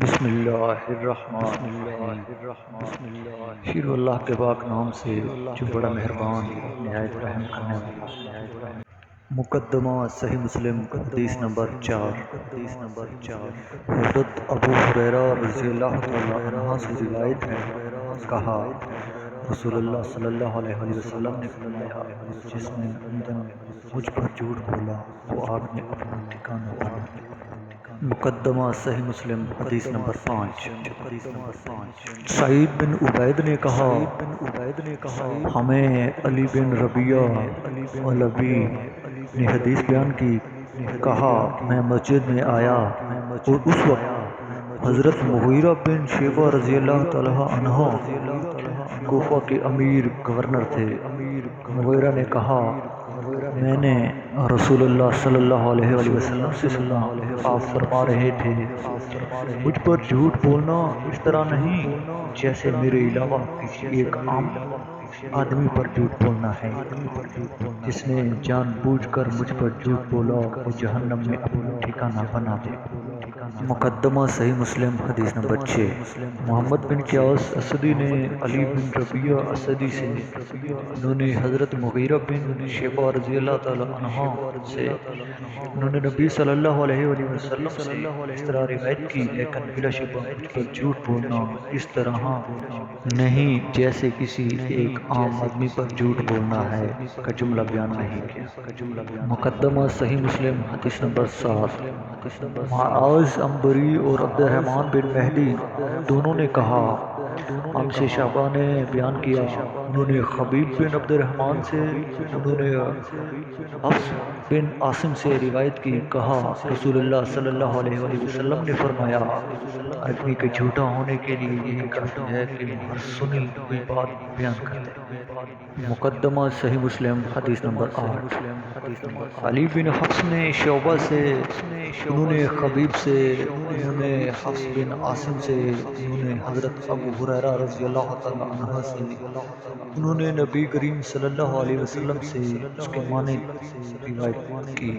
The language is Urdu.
بسم اللہ الرحمن الرحیم۔ شروع اللہ کے پاک نام سے جو بڑا مہربان نہایت رحم کرنے والا۔ مقدمہ صحیح مسلم حدیث نمبر 4۔ حضرت ابو ہریرہ رضی اللہ تعالیٰ عنہ سے روایت ہے، کہا رسول اللہ صلی اللہ علیہ وسلم نے فرمایا، جس نے ان دنوں مجھ پر جھوٹ بولا وہ آگ میں اپنا ٹھکانہ بنا لے۔ مقدمہ صحیح مسلم حدیث نمبر 5۔ سعید بن عبید نے کہا، ہمیں علی بن ربیعہ علوی نے حدیث بیان کی، کہا میں مسجد میں آیا اور اس وقت حضرت مغیرہ بن شعبہ رضی اللہ تعالیٰ عنہ کوفہ کے امیر گورنر تھے۔ مغیرہ نے کہا، میں نے رسول اللہ صلی اللہ علیہ وسلم سے سنا، آپ فرما رہے تھے، مجھ پر جھوٹ بولنا اس طرح نہیں جیسے میرے علاوہ کسی ایک عام آدمی پر جھوٹ بولنا ہے۔ جس نے جان بوجھ کر مجھ پر جھوٹ بولا وہ جہنم میں اپنا ٹھکانہ بنا لے۔ مقدمہ صحیح مسلم حدیث نمبر 6۔ محمد بن قیاس اسدی نے علی بن ربیعہ اسدی سے، انہوں نے حضرت مغیرہ بن شعبہ رضی اللہ تعالیٰ عنہ سے، انہوں نے نبی صلی اللہ علیہ وسلم سے اس طرح روایت کی، لیکن بلا شبہ مجھ پر جھوٹ بولنا اس طرح نہیں جیسے کسی ایک عام آدمی پر جھوٹ بولنا ہے کا جملہ بیان نہیں کیا۔ مقدمہ صحیح مسلم حدیث نمبر 7۔ معاذ عنبری اور عبد الرحمن بن مہدی دونوں نے کہا، ہم سے شعبہ نے بیان کیا، انہوں نے خبیب بن عبد الرحمن سے، انہوں نے حفص بن عاصم سے روایت کی، کہا رسول اللہ صلی اللہ علیہ وسلم نے فرمایا، آدمی کے جھوٹا ہونے کے لیے یہی کافی ہے کہ وہ ہر سنی ہوئی بات بیان کر دے۔ مقدمہ صحیح مسلم حدیث نمبر 8۔ علی بن حفص نے شعبہ سے، انہوں نے خبیب سے، انہوں نے حفص بن عاصم سے، انہوں نے حضرت ابو ہریرہ رضی اللہ تعالیٰ عنہ سے، انہوں نے نبی کریم صلی اللہ علیہ وسلم سے اس کے معنی روایت کی۔